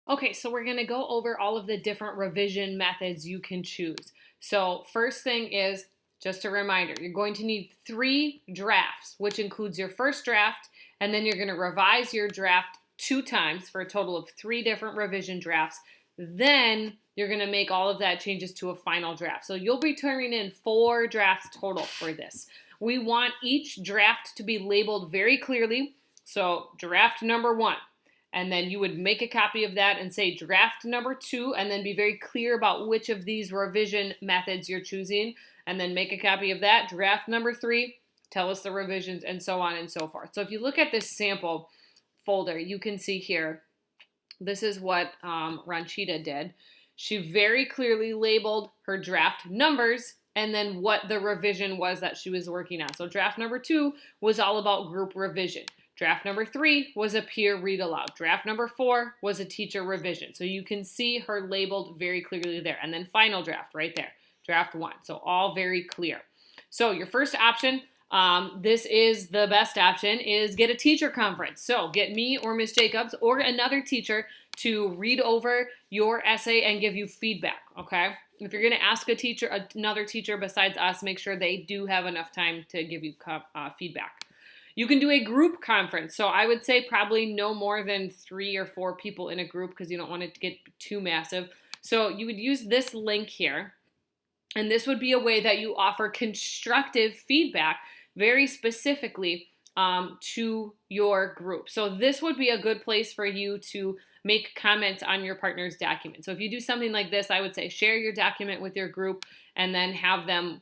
Okay, so we're going to go over all of the different revision methods you can choose. So first thing is just a reminder, you're going to need 3 drafts, which includes your first draft, and then you're going to revise your draft 2 times for a total of 3 different revision drafts. Then you're going to make all of that changes to a final draft. So you'll be turning in 4 drafts total for this. We want each draft to be labeled very clearly. So draft number 1. And then you would make a copy of that and say draft number 2, and then be very clear about which of these revision methods you're choosing, and then make a copy of that. Draft number 3, tell us the revisions, and so on and so forth. So if you look at this sample folder, you can see here, this is what Ranchita did. She very clearly labeled her draft numbers and then what the revision was that she was working on. So draft number 2 was all about group revision. Draft number 3 was a peer read aloud. Draft number 4 was a teacher revision. So you can see her labeled very clearly there. And then final draft right there, draft 1. So all very clear. So your first option, this is the best option, is get a teacher conference. So get me or Miss Jacobs or another teacher to read over your essay and give you feedback, okay? If you're going to ask another teacher besides us, make sure they do have enough time to give you feedback. You can do a group conference. So I would say probably no more than 3 or 4 people in a group because you don't want it to get too massive. So you would use this link here. And this would be a way that you offer constructive feedback very specifically to your group. So this would be a good place for you to make comments on your partner's document. So if you do something like this, I would say share your document with your group and then have them,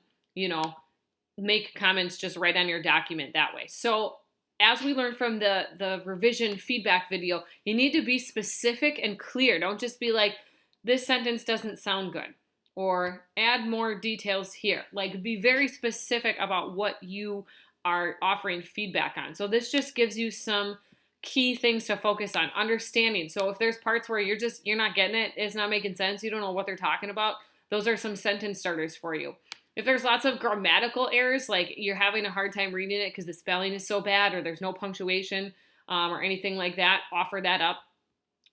make comments just right on your document that way. So as we learned from the revision feedback video, you need to be specific and clear. Don't just be like, this sentence doesn't sound good, or add more details here. Like, be very specific about what you are offering feedback on. So this just gives you some key things to focus on. Understanding. So if there's parts where you're not getting it, it's not making sense, you don't know what they're talking about, those are some sentence starters for you. If there's lots of grammatical errors, like you're having a hard time reading it because the spelling is so bad or there's no punctuation or anything like that, offer that up.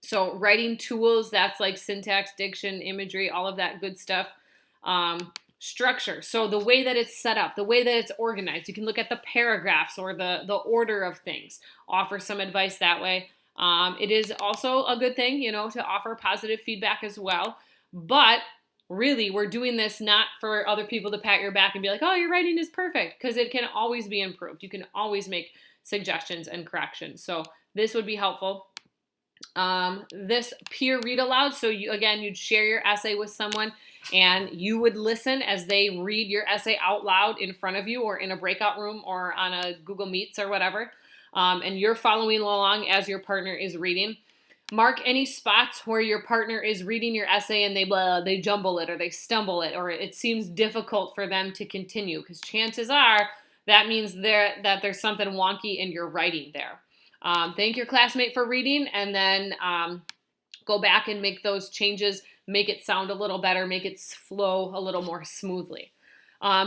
So writing tools, that's like syntax, diction, imagery, all of that good stuff. Structure, so the way that it's set up, the way that it's organized. You can look at the paragraphs or the order of things. Offer some advice that way. It is also a good thing, to offer positive feedback as well. But really, we're doing this not for other people to pat your back and be like, oh, your writing is perfect, because it can always be improved. You can always make suggestions and corrections. So this would be helpful. This peer read aloud. So you'd share your essay with someone and you would listen as they read your essay out loud in front of you or in a breakout room or on a Google Meets or whatever. And you're following along as your partner is reading. Mark any spots where your partner is reading your essay and they jumble it or they stumble it or it seems difficult for them to continue, because chances are that means that there's something wonky in your writing there. Thank your classmate for reading and then go back and make those changes, make it sound a little better, make it flow a little more smoothly.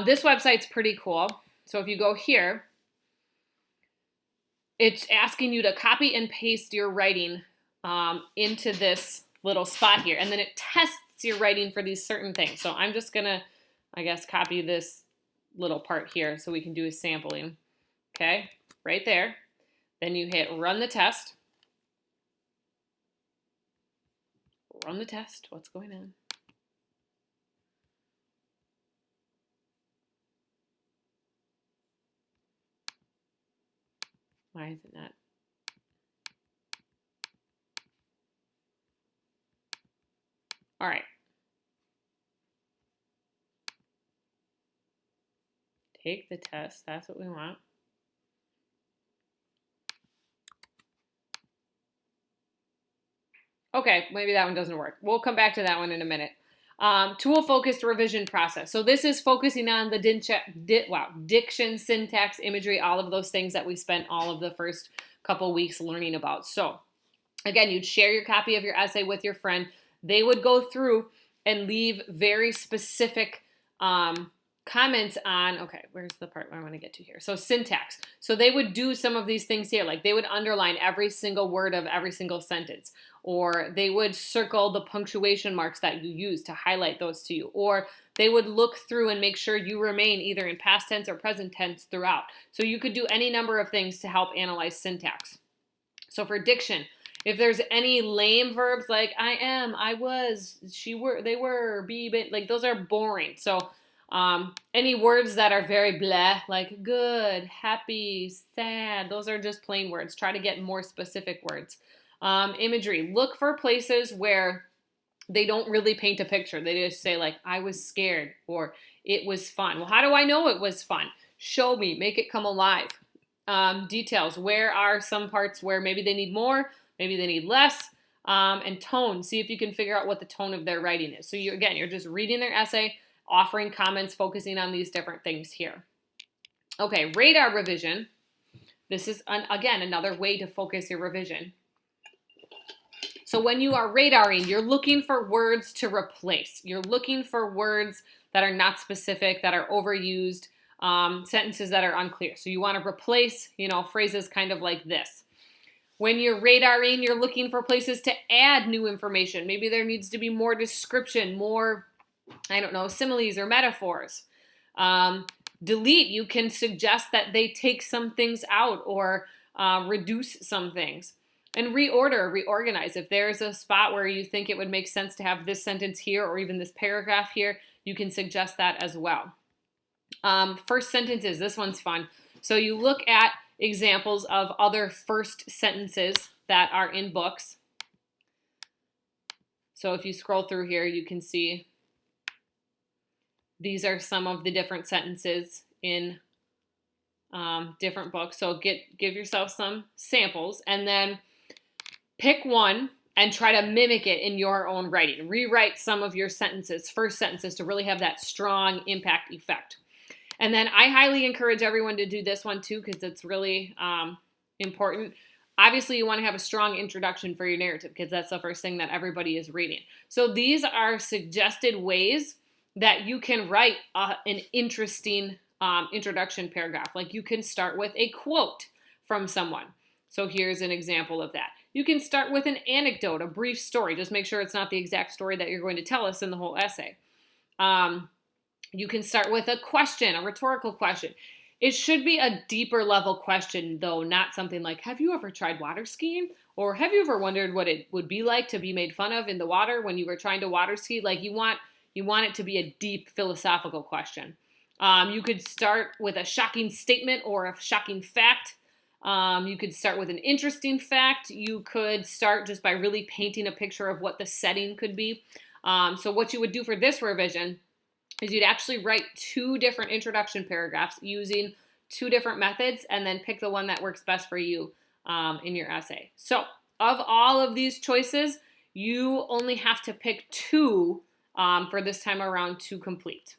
This website's pretty cool. So if you go here, it's asking you to copy and paste your writing into this little spot here. And then it tests your writing for these certain things. So I'm just going to, copy this little part here so we can do a sampling. Okay, right there. Then you hit run the test. Run the test. What's going on? Why is it not? All right. Take the test. That's what we want. Okay, maybe that one doesn't work. We'll come back to that one in a minute. Tool-focused revision process. So this is focusing on the diction, syntax, imagery, all of those things that we spent all of the first couple weeks learning about. So again, you'd share your copy of your essay with your friend. They would go through and leave very specific comments on, okay, where's the part where I want to get to here? So syntax. So they would do some of these things here, like they would underline every single word of every single sentence, or they would circle the punctuation marks that you use to highlight those to you, or they would look through and make sure you remain either in past tense or present tense throughout. So you could do any number of things to help analyze syntax. So for diction, if there's any lame verbs like I am, I was, she were, they were, be, but, like those are boring. So any words that are very blah, like good, happy, sad, those are just plain words. Try to get more specific words. Imagery, look for places where they don't really paint a picture. They just say like, I was scared or it was fun. Well, how do I know it was fun? Show me, make it come alive. Details, where are some parts where maybe they need more, maybe they need less. And tone, see if you can figure out what the tone of their writing is. So you're just reading their essay, offering comments, focusing on these different things here. Okay, radar revision. This is, again, another way to focus your revision. So when you are radaring, you're looking for words to replace. You're looking for words that are not specific, that are overused, sentences that are unclear. So you want to replace, phrases kind of like this. When you're radaring, you're looking for places to add new information. Maybe there needs to be more description, more, similes or metaphors. Delete, you can suggest that they take some things out or reduce some things. And reorganize. If there's a spot where you think it would make sense to have this sentence here or even this paragraph here, you can suggest that as well. First sentences, this one's fun. So you look at examples of other first sentences that are in books. So if you scroll through here, you can see these are some of the different sentences in different books. So give yourself some samples and then pick one and try to mimic it in your own writing. Rewrite some of your sentences, first sentences, to really have that strong impact effect. And then I highly encourage everyone to do this one too because it's really important. Obviously, you want to have a strong introduction for your narrative because that's the first thing that everybody is reading. So these are suggested ways that you can write an interesting introduction paragraph. Like you can start with a quote from someone. So here's an example of that. You can start with an anecdote, a brief story. Just make sure it's not the exact story that you're going to tell us in the whole essay. You can start with a question, a rhetorical question. It should be a deeper level question, though, not something like, have you ever tried water skiing? Or have you ever wondered what it would be like to be made fun of in the water when you were trying to water ski? Like you want it to be a deep philosophical question. You could start with a shocking statement or a shocking fact. You could start with an interesting fact. You could start just by really painting a picture of what the setting could be. So what you would do for this revision is you'd actually write 2 different introduction paragraphs using 2 different methods and then pick the one that works best for you in your essay. So of all of these choices, you only have to pick 2 for this time around to complete.